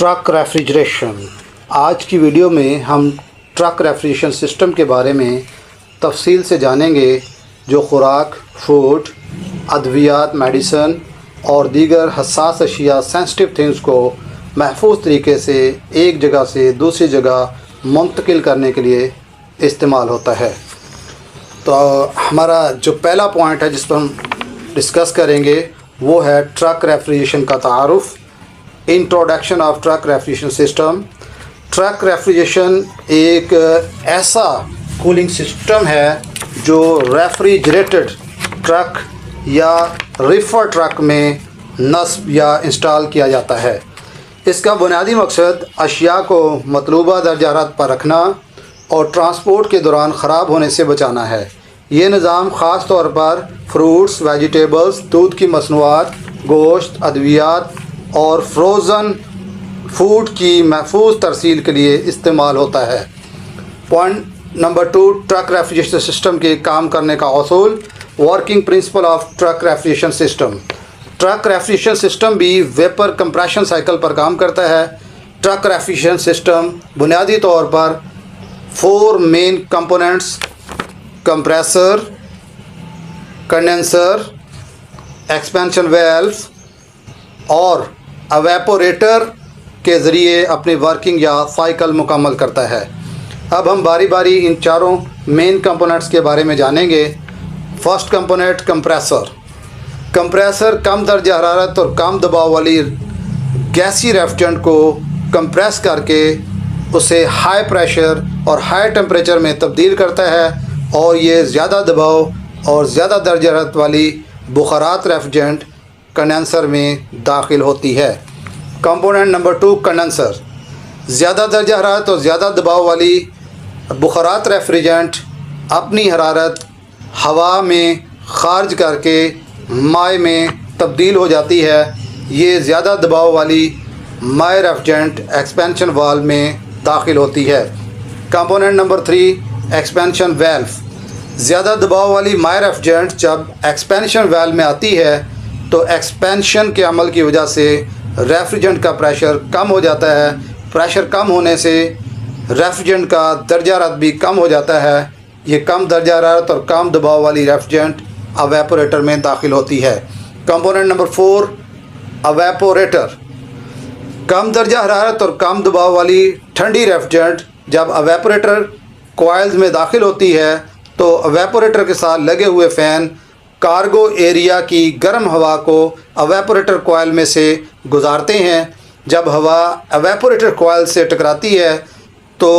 Truck refrigeration. आज की video में हम ट्रक रेफ्रिजरेशन सिस्टम के बारे में तफसील से जानेंगे, जो खुराक, फूड, अद्वियात, मेडिसन और दीगर हसास अशिया सेंसिटिव थिंग्स को महफूज तरीके से एक जगह से दूसरी जगह मुंतकिल करने के लिए इस्तेमाल होता है। तो हमारा जो पहला पॉइंट है जिस पर हम डिस्कस करेंगे वो है ट्रक रेफ्रिजरेशन का तारुफ। Introduction of truck refrigeration system. Truck refrigeration एक ऐसा कूलिंग सिस्टम है जो रेफ्रिजरेटेड ट्रक या रिफर ट्रक में नस्ब या इंस्टॉल किया जाता है। इसका बुनियादी मकसद अशिया को मतलूबा दर्जा हरारत पर रखना और ट्रांसपोर्ट के दौरान ख़राब होने से बचाना है। ये निज़ाम ख़ास तौर पर फ्रूट्स, वेजिटेबल्स, दूध की मसनूआत, गोश्त, अद्वियात और फ्रोज़न फूड की महफूज तरसील के लिए इस्तेमाल होता है। Point number 2, truck refrigeration system के काम करने का असूल। Working principle of truck refrigeration system. Truck refrigeration system भी वेपर कंप्रेशन साइकिल पर काम करता है। ट्रक रेफ्रिजरेशन सिस्टम बुनियादी तौर पर 4 main components compressor, condenser, expansion valve और एवेपोरेटर के ज़रिए अपनी वर्किंग या साइकिल मुकम्मल करता है। अब हम बारी बारी इन चारों मेन कंपोनेंट्स के बारे में जानेंगे। First component compressor. कंप्रेसर कम दर्जा हरारत और कम दबाव वाली गैसी रेफ्रिजरेंट को कंप्रेस करके उसे हाई प्रेशर और हाई टेम्परेचर में तब्दील करता है और ये ज़्यादा दबाव और ज़्यादा दर्जा हरारत वाली बुखारात रेफ्रिजरेंट कंडेंसर में दाखिल होती है। Component number 2 condenser. ज़्यादा दर्जा हरारत और ज़्यादा दबाव वाली बुखारात रेफ्रिजरेंट अपनी हरारत हवा में खारिज करके माए में तब्दील हो जाती है। ये ज़्यादा दबाव वाली माए रेफ्रिजरेंट एक्सपेंशन वाल्व में दाखिल होती है। Component number 3 expansion valve. ज़्यादा दबाव वाली माए रेफ्रिजरेंट जब एक्सपेंशन वेल्व में आती है तो एक्सपेंशन के अमल की वजह से रेफ्रिजरेंट का प्रेशर कम हो जाता है। प्रेशर कम होने से रेफ्रिजरेंट का दर्जा हरारत भी कम हो जाता है। ये कम दर्जा हरारत और कम दबाव वाली रेफ्रिजरेंट एवेपोरेटर में दाखिल होती है। Component number 4 evaporator. कम दर्जा हरारत और कम दबाव वाली ठंडी रेफ्रिजरेंट जब एवेपोरेटर कॉइल्स में दाखिल होती है तो एवेपोरेटर के साथ लगे हुए फ़ैन कार्गो एरिया की गर्म हवा को एवेपोरेटर कॉइल में से गुजारते हैं। जब हवा एवेपोरेटर कॉइल से टकराती है तो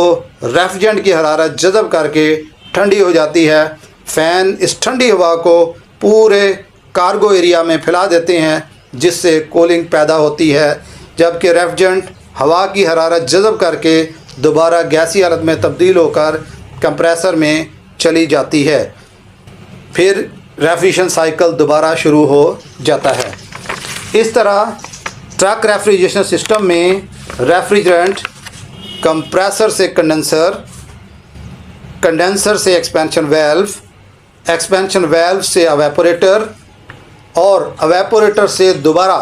रेफ्रिजरेंट की हरारत जज़ब करके ठंडी हो जाती है। फ़ैन इस ठंडी हवा को पूरे कार्गो एरिया में फैला देते हैं जिससे कूलिंग पैदा होती है, जबकि रेफ्रिजरेंट हवा की हरारत जज़ब करके दोबारा गैसी हालत में तब्दील होकर कंप्रेसर में चली जाती है। फिर रेफ्रिजरेशन साइकिल दोबारा शुरू हो जाता है। इस तरह ट्रक रेफ्रिजरेशन सिस्टम में रेफ्रिजरेंट कंप्रेसर से कंडेंसर, कंडेंसर से एक्सपेंशन वेल्व, एक्सपेंशन वेल्व से एवेपोरेटर और एवेपोरेटर से दोबारा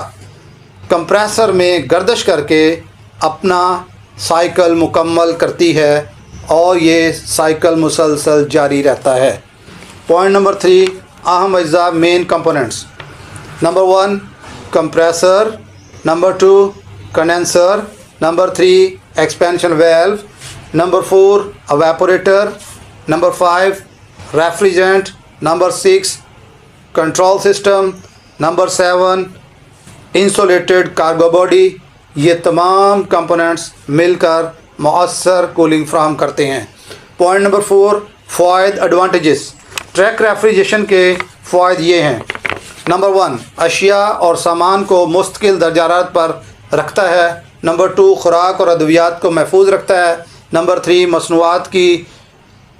कंप्रेसर में गर्दिश करके अपना साइकिल मुकम्मल करती है और ये साइकिल मुसलसल जारी रहता है। पॉइंट नंबर 3 अहम अज्जा main components. Number 1 compressor, number 2 condenser, number 3 expansion valve, number 4 evaporator, number 5 refrigerant, number 6 control system, number 7 insulated cargo body. ये तमाम कंपोनेंट्स मिलकर मौसर कूलिंग फ्राहम करते हैं। पॉइंट नंबर 4 फ़ायदे एडवांटेजेस। ट्रक रेफ्रिजरेशन के फ़ायदे ये हैं। नंबर 1 अशिया और सामान को मुस्तकिल दर्जा हरारत पर रखता है। नंबर 2 खुराक और अद्वियात को महफूज रखता है। नंबर 3 मसनूआत की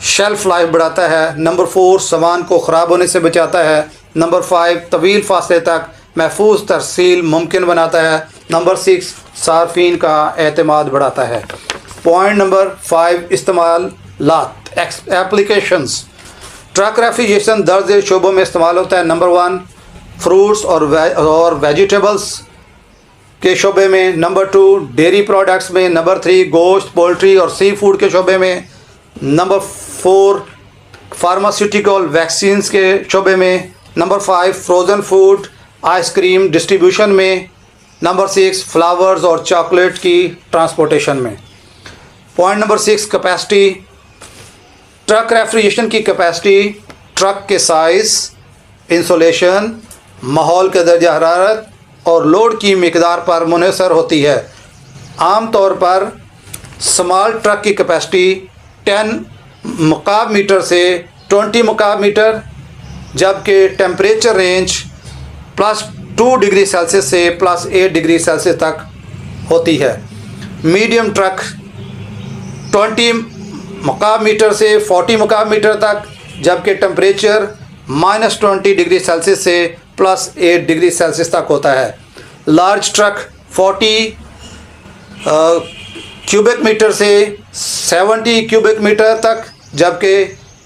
शेल्फ़ लाइफ बढ़ाता है। नंबर 4 सामान को ख़राब होने से बचाता है। नंबर 5 तवील फासले तक महफूज तरसील मुमकिन बनाता है। नंबर 6 सार्फिन का एतमाद बढ़ाता है। पॉइंट नंबर 5 इस्तेमालात एप्लीकेशंस। ट्रक रेफ्रिजरेशन दर्ज शोबों में इस्तेमाल होता है। नंबर 1 फ्रूट्स और वेजिटेबल्स کے شعبے میں، نمبر 2 ڈیری پروڈکٹس میں، نمبر 3 گوشت، پولٹری اور سی فوڈ کے شعبے میں، نمبر 4 فارماسیوٹیکل ویکسینز کے شعبے میں، number 5 frozen food ice cream distribution میں، نمبر 6 فلاورز اور چاکلیٹ کی ٹرانسپورٹیشن میں۔ Point number 6 capacity, truck refrigeration کی کیپیسٹی ٹرک کے سائز، انسولیشن، ماحول کے درجہ حرارت اور لوڈ کی مقدار پر منحصر ہوتی ہے۔ عام طور پر سمال ٹرک کی کیپیسٹی 10 مکعب میٹر سے 20 مکعب میٹر، جبکہ ٹیمپریچر رینج +2 ڈگری سیلسیس سے +8 ڈگری سیلسیس تک ہوتی ہے۔ میڈیم ٹرک 20 مکعب میٹر سے 40 مکعب میٹر تک، جبکہ ٹیمپریچر -20 ڈگری سیلسیس سے +8 ڈگری سیلسیس تک ہوتا ہے۔ لارج ٹرک 40 کیوبک میٹر سے 70 کیوبک میٹر تک، جبکہ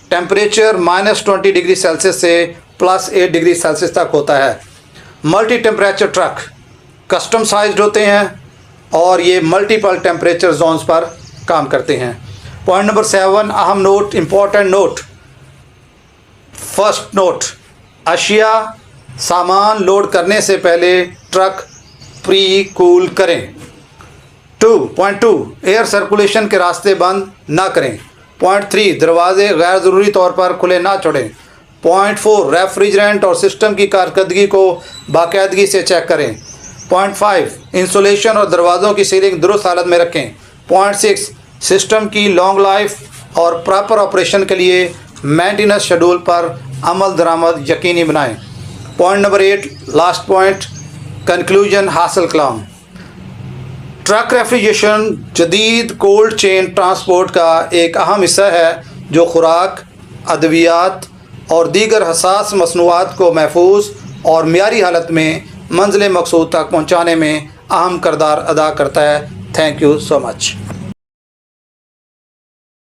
ٹیمپریچر -20 ڈگری سیلسیس سے +8 ڈگری سیلسیس تک ہوتا ہے۔ Multi temperature truck custom sized ہوتے ہیں اور یہ ملٹیپل ٹیمپریچر زونز پر کام کرتے ہیں۔ پوائنٹ نمبر 7 اہم note, important note. First note, اشیاء سامان لوڈ کرنے سے پہلے ٹرک پری کول کریں۔ 2.2 ایئر سرکولیشن کے راستے بند نہ کریں۔ پوائنٹ 3 دروازے غیر ضروری طور پر کھلے نہ چھوڑیں۔ پوائنٹ 4 ریفریجرینٹ اور سسٹم کی کارکردگی کو باقاعدگی سے چیک کریں۔ پوائنٹ 5 انسولیشن اور دروازوں کی سیلنگ درست حالت میں رکھیں۔ پوائنٹ 6 سسٹم کی لانگ لائف اور پراپر آپریشن کے لیے مینٹیننس شیڈول پر عمل درآمد یقینی بنائیں۔ Point number 8 last point, conclusion حاصل کلام۔ ٹرک ریفریجریشن جدید کولڈ چین ٹرانسپورٹ کا ایک اہم حصہ ہے جو خوراک، ادویات اور دیگر حساس مصنوعات کو محفوظ اور معیاری حالت میں منزل مقصود تک پہنچانے میں اہم کردار ادا کرتا ہے۔ Thank you so much.